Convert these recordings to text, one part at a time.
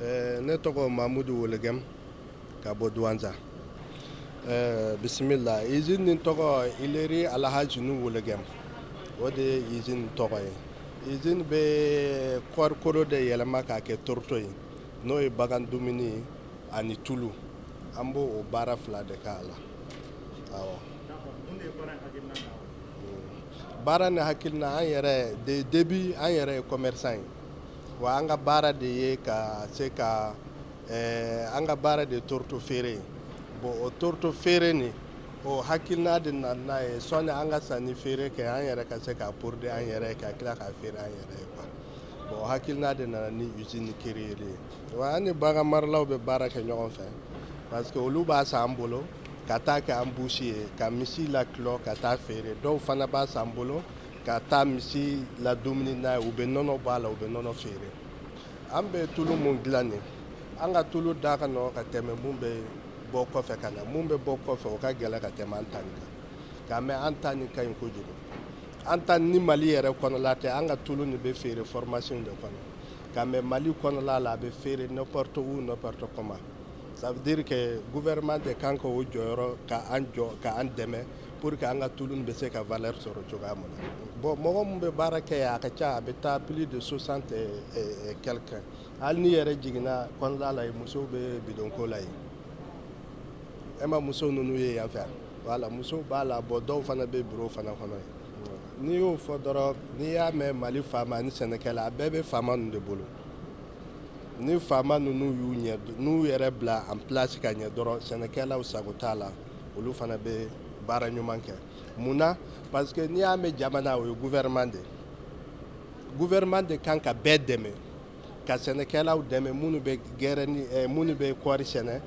Ne tɔgɔ Mamudu Wolegem ka bɔ Douanza. Bisimila usine nin tɔgɔ Ileri Alhaji Nu Wolegem. O de ye usine tɔgɔ ye. Usine bɛ kɔɔrikoro de yɛlɛma k'a kɛ torto ye n'o ye bagan dumuni ani tulu. An b'o o baara fila de k'a la. Awɔ. Baara ni hakilina an yɛrɛ de début an yɛrɛ ye commerçant ye. Wa an ka baara de ye ka se ka an ka baara de torto feere ye. Bon o torto feere ni o hakilina de nana n'a ye sɔnni an ka sanni feere kɛ an yɛrɛ ka se ka produit an yɛrɛ ye ka tila k'a feere an yɛrɛ ye quoi. Bon hakilina de nana ni usine créer ye. Wa an ni bagan maralaw bɛ baara kɛ ɲɔgɔn fɛ parce que olu b'a san an bolo ka taa kɛ an boucher ye ka misi lakilɔ ka taa feere dɔw fana b'a san an bolo ka taa misi la dumuni n'a ye u bɛ nɔnɔ b'a la u bɛ nɔnɔ feere. An bɛ tulu mun dilan nin an ka tulu da ka nɔgɔn ka tɛmɛ mun bɛ bɔ kɔfɛ ka na mun bɛ bɔ kɔfɛ o ka gɛlɛn ka tɛmɛ an ta nin kan k'a mɛn an ta nin ka ɲi kojugu. An ta ni Mali yɛrɛ kɔnɔla tɛ an ka tulu nin bɛ feere formation de kɔnɔ k'a mɛn Mali kɔnɔla la a bɛ feere n'importe où n'importe comment. Ça veut dire que gouvernement de kan ka o jɔyɔrɔ k'an dɛmɛ pour que an ka tulu nin bɛ se ka valeur sɔrɔ cogoya min na. Bon mɔgɔ min bɛ baara kɛ yan a ka ca a bɛ taa plus de 60 et quelques. Hali ni yɛrɛ jiginna kɔnɔla la musow bɛ bidonko la yen. E ma muso ninnu ye yan fɛ voilà musow b'a la bon dɔw fana bɛ bureau fana kɔnɔ yen. N'i y'o fɔ dɔrɔn n'i y'a mɛn Mali faama ani sɛnɛkɛla a bɛɛ bɛ faama ninnu de bolo. Ni faama ninnu n'u yɛrɛ bila en place ka ɲɛ dɔrɔn sɛnɛkɛlaw sago t'a la olu fana bɛ baara ɲuman kɛ. Munna parce que n'i y'a mɛn jamana o ye gouvernement de ye. Gouvernement de kan ka bɛɛ dɛmɛ ka sɛnɛkɛlaw dɛmɛ minnu bɛ gɛrɛ ni minnu bɛ kɔɔri sɛnɛ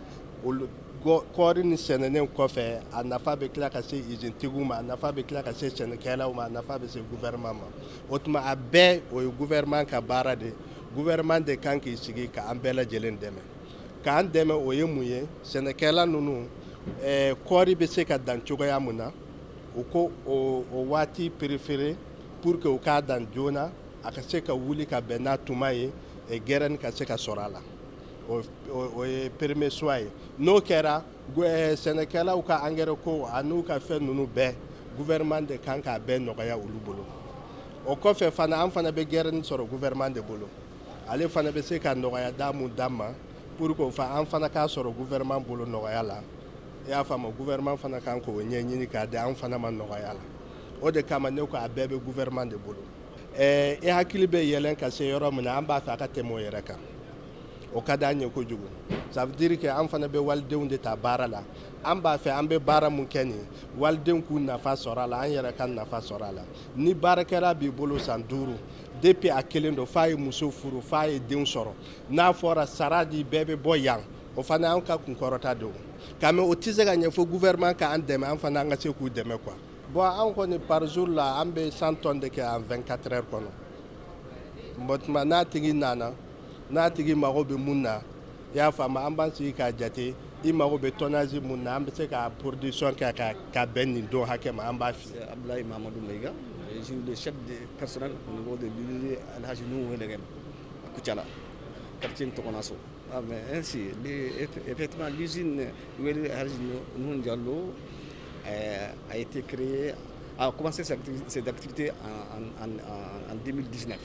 olu kɔɔri ni sɛnɛnen kɔfɛ a nafa bɛ tila ka se usine tigiw ma a nafa bɛ tila ka se sɛnɛkɛlaw ma a nafa bɛ se gouvernement ma. O tuma a bɛɛ o ye gouvernement ka baara de ye. Gouvernement de kan k'i sigi k'an bɛɛ lajɛlen dɛmɛ. K'an dɛmɛ o ye mun ye sɛnɛkɛla ninnu kɔɔri bɛ se ka dan cogoya mun na u ko o waati préféré pour que u k'a dan joona a ka se ka wuli ka bɛn n'a tuma ye gɛrɛni ka se ka sɔrɔ a la. O ye premier choix ye. N'o kɛra sɛnɛkɛlaw ka engrais ko a n'u ka fɛn ninnu bɛɛ gouvernement de kan k'a bɛɛ nɔgɔya olu bolo. O kɔfɛ fana an fana bɛ gɛrɛni sɔrɔ gouvernement de bolo. Ale fana bɛ se ka nɔgɔya da mun d'an ma pour que an fana k'a sɔrɔ gouvernement bolo nɔgɔya la. I y'a faamu gouvernement fana kan k'o ɲɛɲini k'a di an fana ma nɔgɔya la. O de kama ne ko a bɛɛ bɛ gouvernement de bolo. I hakili bɛ yɛlɛn ka se yɔrɔ min na an b'a fɛ a ka tɛmɛ o yɛrɛ kan. O ka d'an ye kojugu. Ça veut dire que an fana bɛ walidenw de ta baara la. An b'a fɛ an bɛ baara mun kɛ nin walidenw k'u nafa sɔrɔ a la an yɛrɛ ka nafa sɔrɔ a la. Ni baarakɛla b'i bolo san 5 depuis a kelen don f'a ye muso furu f'a ye denw sɔrɔ n'a fɔra sara di bɛɛ bɛ bɔ yan o fana an ka kunkɔrɔta don k'a mɛn o tɛ se ka ɲɛ fo gouvernement k'an dɛmɛ an fana an ka se k'u dɛmɛ quoi. Bon an kɔni par jour la an bɛ 100 tonnes de kɛ en 24 heures kɔnɔ. Bon tuma n'a tigi nana n'a tigi mago bɛ mun na i y'a faamu an b'an sigi k'a jate i mago bɛ tonnage mun na an bɛ se ka production kɛ ka bɛn nin don hakɛ ma an b'a fiyɛ. Abdoulaye Mamadou Meiga, je suis le chef de personnel au niveau de l'Ileri Alhaji Nu Wolegem à Koutiala, quartier Ntokonasso. Ah, mais ainsi, effectivement, l'usine Ileri Alhaji Nu Diallo a été créée, a commencé ses activités en 2019.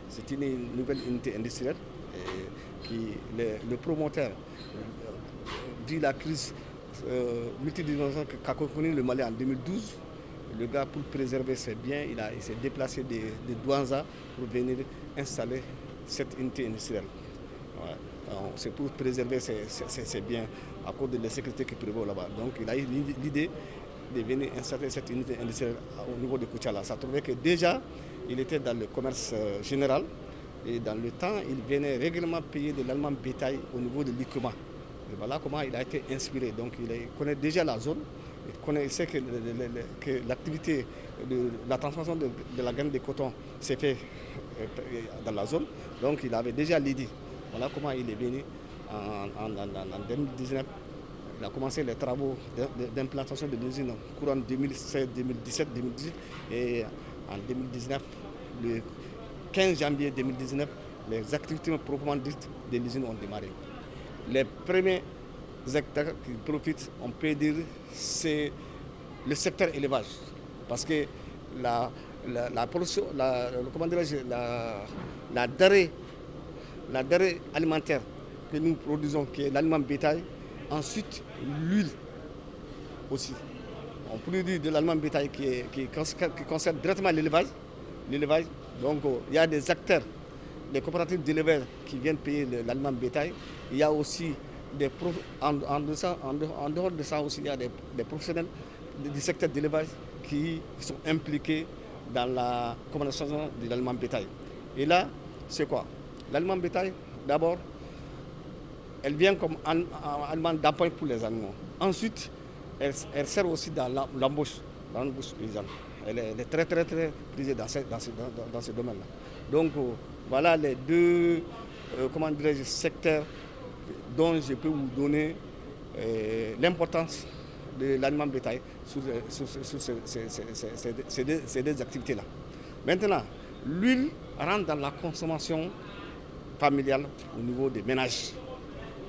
C'est une nouvelle unité industrielle qui le promoteur, vu la crise multidimensionnelle qu'a connue le Mali en 2012, le gars, pour préserver ses biens, il s'est déplacé de Douanza pour venir installer cette unité industrielle. Ouais. C'est pour préserver ses biens à cause de la sécurité qui prévaut là-bas. Donc il a eu l'idée de venir installer cette unité industrielle au niveau de Koutiala. Ça trouvait que déjà, il était dans le commerce général et dans le temps, il venait régulièrement payer de l'allemand bétail au niveau de l'ICOMA. Et voilà comment il a été inspiré. Donc il connaît déjà la zone, il sait que l'activité de la transformation de la graine de coton s'est faite dans la zone. Donc il avait déjà l'idée. Voilà comment il est venu en 2019. Il a commencé les travaux d'implantation de l'usine courant 2016, 2017, 2018 et en 2019, le 15 janvier 2019, les activités proprement dites de l'usine ont démarré. Les premiers hectares qui profitent, on peut dire, c'est le secteur élevage. Parce que la production, comment dirais-je, la denrée alimentaire que nous produisons, qui est l'aliment bétail, ensuite l'huile aussi. On produit de l'aliment bétail qui concerne directement l'élevage. Donc il y a des acteurs, des coopératives d'éleveurs qui viennent payer l'aliment bétail. Il y a aussi en dehors de ça aussi, il y a des professionnels du secteur d'élevage qui sont impliqués dans la commercialisation de l'aliment bétail. Et là, c'est quoi? L'aliment bétail, d'abord, elle vient comme aliment d'appoint pour les animaux. Ensuite, elle sert aussi dans l'embauche paysanne. Elle est très prisée dans ce domaine-là. Donc, voilà les deux secteurs dont je peux vous donner l'importance de l'aliment bétail sur ces deux activités-là. Maintenant, l'huile rentre dans la consommation familiale au niveau des ménages.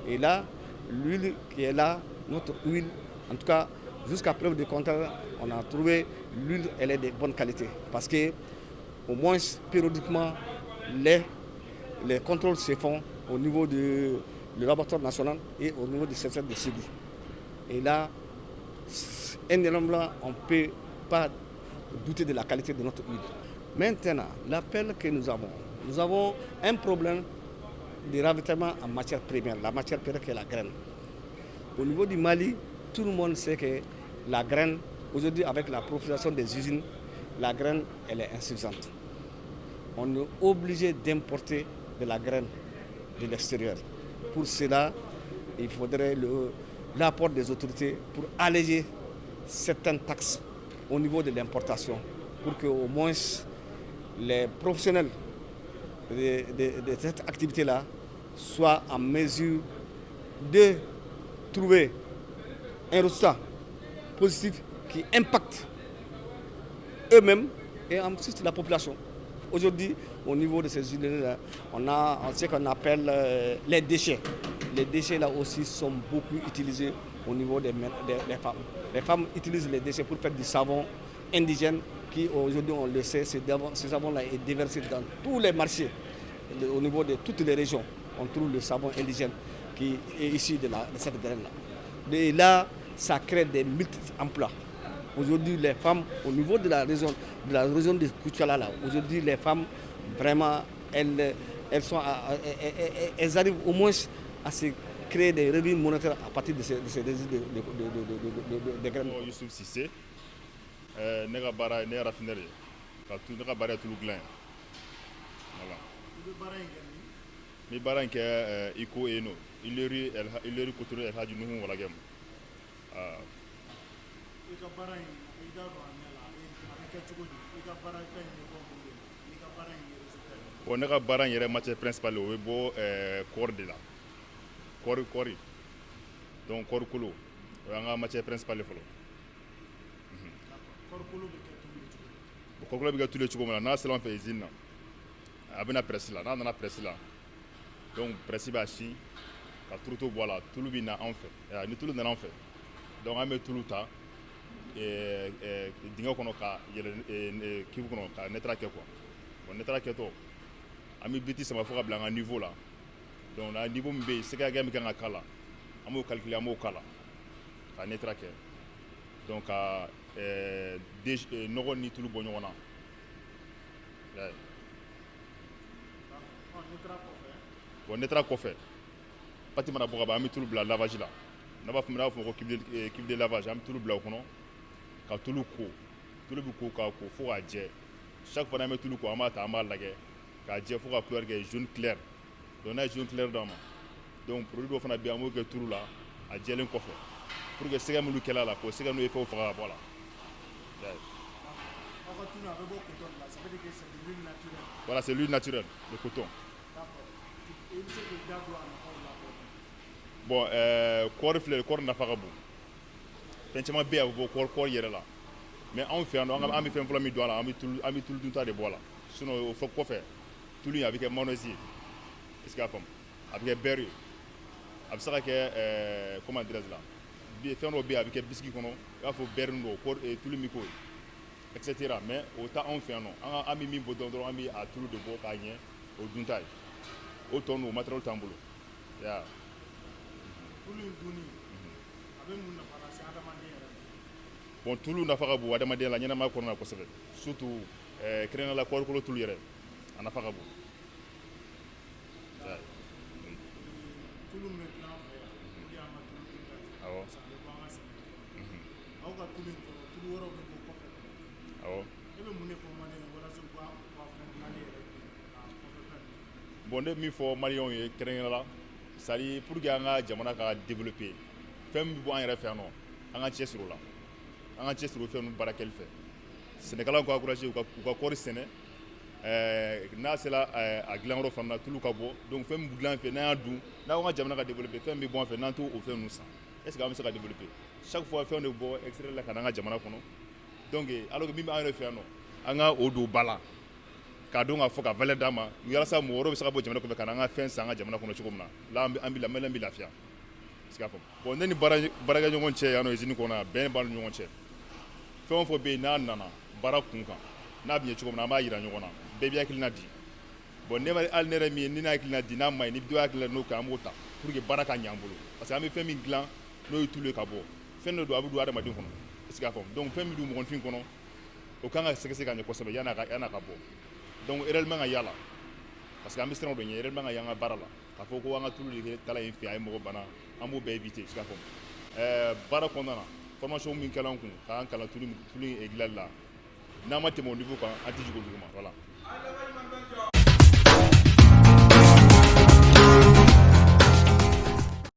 Et là, l'huile qui est là, notre huile, en tout cas, jusqu'à preuve du contraire, on a trouvé l'huile, elle est de bonne qualité. Parce que, au moins, périodiquement, les contrôles se font au niveau du laboratoire national et au niveau du secteur de Ségou. Et là, indéniablement, on ne peut pas douter de la qualité de notre huile. Maintenant, l'appel que nous avons un problème de ravitaillement en matière première, la matière première qui est la graine. Au niveau du Mali, tout le monde sait que la graine, aujourd'hui avec la profilation des usines, la graine, elle est insuffisante. On est obligé d'importer de la graine de l'extérieur. Pour cela, il faudrait l'apport des autorités pour alléger certaines taxes au niveau de l'importation, pour qu'au moins les professionnels de cette activité-là soient en mesure de trouver un résultat positif qui impacte eux-mêmes et ensuite la population. Aujourd'hui, au niveau de ces usines-là, on sait qu'on appelle les déchets. Les déchets là aussi sont beaucoup utilisés au niveau des femmes. Les femmes utilisent les déchets pour faire du savon indigène qui aujourd'hui, on le sait, ce savon-là est déversé dans tous les marchés. Au niveau de toutes les régions, on trouve le savon indigène qui est issu de cette graine-là. Et là, ça crée des multi-emplois. Aujourd'hui, les femmes, au niveau de la région de Koutiala, là, aujourd'hui, les femmes, vraiment, elles arrivent au moins à se créer des revenus monétaires à partir de ces résidus de graines. Youssouf Sissé, ne ka baara ne raffineur ye ka ne ka baara tulu dilan voilà. Ni baara in kɛ ICO yen nɔ ileri couturier El Hadji Nuhu Walagem. I ka baara in i da don a ɲɛ la a bɛ kɛ cogo di i ka baara fɛn in bɛ bɔ mun de la i ka baara in yɛrɛ résultat ye. Bon ne ka baara in yɛrɛ matière principale o bɛ bɔ kɔɔri de la kɔɔri donc kɔɔri kolo o y'an ka matière principale fɔlɔ. Kɔɔri kolo bɛ kɛ tulu ye cogo di. Kɔɔri kolo bɛ kɛ tulu ye cogo min na n'a sera an fɛ usine na a bɛ na presse la n'a nana presse la donc presse b'a si ka turuto bɔ a la tulu bɛ na anw fɛ ni tulu nana anw fɛ donc an bɛ tulu ta dingɛ kɔnɔ ka yɛlɛ kivu kɔnɔ ka netara kɛ quoi bon netara kɛtɔ an bɛ biti sama fo ka bila an ka niveau la donc na niveau min bɛ yen sɛgɛsɛgɛ min kan ka k'a la an b'o calculer an b'o k'a la ka netara kɛ donc ka nɔgɔ ni tulu bɔ ɲɔgɔn na bon netara kɔfɛ pati mana bɔ ka ban an bɛ tulu bila lavage la n'a b'a fɔ ko cuve de lavage an bɛ tulu bila o kɔnɔ ka tulu ko tulu bɛ ko k'a ko fo k'a jɛ chaque fois n'an bɛ tulu ko an b'a ta an b'a lajɛ k'a jɛ fo ka couleur kɛ jaune clair donc n'a ye jaune clair d'a ma donc produit dɔw fana bɛ yen an b'o kɛ tulu la a jɛlen kɔfɛ pour que sɛgɛ minnu kɛla la k'o sɛgɛ n'o ye fɛnw faga ka bɔ a la. Voilà, c'est l'huile naturelle, le coton. Bon, kɔɔri filɛ kɔɔri nafa ka bon fɛn caman bɛ yen a bɛ bɔ kɔɔri yɛrɛ la mais anw fɛ yan nɔ an bɛ fɛn fɔlɔ min don a la an bɛ tulu dunta de bɔ a la sinon o kɔfɛ tulu in a bɛ kɛ mayonnaise ye est-ce que a faamu a bɛ kɛ beurre ye a bɛ se ka kɛ comment dirais-je la fɛn dɔ bɛ yen a bɛ kɛ biscuit kɔnɔ i b'a fɔ beurre nin dɔ tulu min k'o ye et cetera mais o tɛ anw fɛ yan nɔ an bɛ min bɔ dɔrɔn an bɛ a tulu de bɔ k'a ɲɛ o dun ta ye o tɔ ninnu o matériel t'an bolo ya tulu in dunni a bɛ mun nafa lase adamaden yɛrɛ ma. Bon tulu nafa ka bon adamadenya la ɲɛnamaya kɔnɔna na kosɛbɛ surtout kɛrɛnkɛrɛnnenya la kɔɔrikolo tulu yɛrɛ a nafa ka bon. tulu min bɛ dilan an fɛ yan o de y'an ka tulu dunta ye. Awɔ. Parce que a bɛ bɔ an ka sɛnɛfɛnw. aw ka tulu in kɔnɔ tulu wɛrɛw bɛ bɔ kɔfɛ. Awɔ. e bɛ mun de fɔ maliyɛnw ye walasa u ka fɛn dilanni yɛrɛ k'a kɔfɛ fɛn ninnu. Bon ne bɛ min fɔ maliyɛnw ye kɛrɛnkɛrɛnnenya la c'est à dire pour que an ka jamana ka développer fɛn min bɛ bɔ an yɛrɛ fɛ yan nɔ an ka cɛsiri o la an ka cɛsiri o fɛn ninnu baara kɛli fɛ sɛnɛkɛlaw ka encourager u ka kɔɔri sɛnɛ n'a sera a dilanyɔrɔ fana na tulu ka bɔ donc fɛn min bɛ dilan an fɛ n'an y'a dun n'an ka jamana ka développer fɛn min bɛ bɔ an fɛ n'an t'o fɛn ninnu san est-ce que an bɛ se ka développer chaque fois fɛn de bɛ bɔ extérieur la ka na an ka jamana kɔnɔ donc alors que min bɛ an yɛrɛ fɛ yan nɔ an ka o don ba la k'a dɔn k'a fɔ ka valeur d'a ma walasa mɔgɔ wɛrɛw bɛ se ka bɔ jamana kɔfɛ ka na an ka fɛn san an ka jamana kɔnɔ cogo min na là an bɛ maliyɛn bɛ lafiya est-ce que a faamu bon ne ni baarakɛɲɔgɔn cɛ yan nɔ usine kɔnɔ yan bɛn b'an ni ɲɔgɔn cɛ fɛn o fɛn bɛ yen n'a nana baara kun kan n'a bɛ ɲɛ cogo min na an b'a yira ɲɔgɔn na bɛɛ bɛ hakilina di bon ne hali ne yɛrɛ min ye ni ne hakilina di n'a ma ɲi ni dɔ hakilina n'o kɛ an b'o ta pour que baara ka ɲɛ an bolo parce que an bɛ fɛn min dilan n'o ye tulu ye ka bɔ fɛn dɔ don a bɛ don adamaden kɔnɔ est-ce que a faamu donc fɛn min don mɔgɔnifin kɔnɔ o kan ka sɛgɛsɛgɛ ka ɲɛ kosɛbɛ yan'a ka bɔ donc erreur man ka y'a la parce que an bɛ siran o de ɲɛ erreur man ka y'an ka baara la k'a fɔ ko an ka tulu de taala yen fɛ a ye mɔgɔ bana an b'o bɛɛ éviter est-ce que a faamu baara kɔnɔna na formation min kɛla an kun k'an kalan tulu in dilanli la n'an ma tɛmɛ o niveau kan an tɛ jigin o duguma voilà.